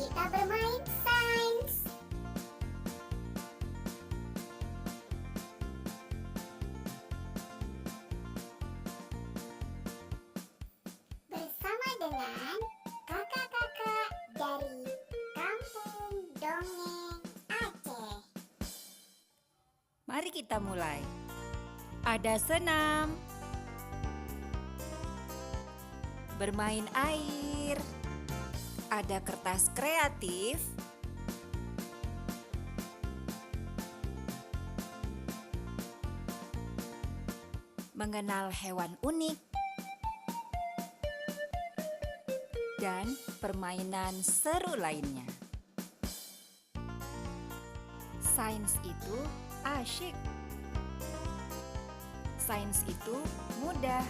kita bermain sains. Bersama dengan kakak-kakak dari Kampung Dongeng Aceh. Mari kita mulai. Ada senam, bermain air, ada kertas kreatif, mengenal hewan unik, dan permainan seru lainnya. Sains itu asyik. Sains itu mudah.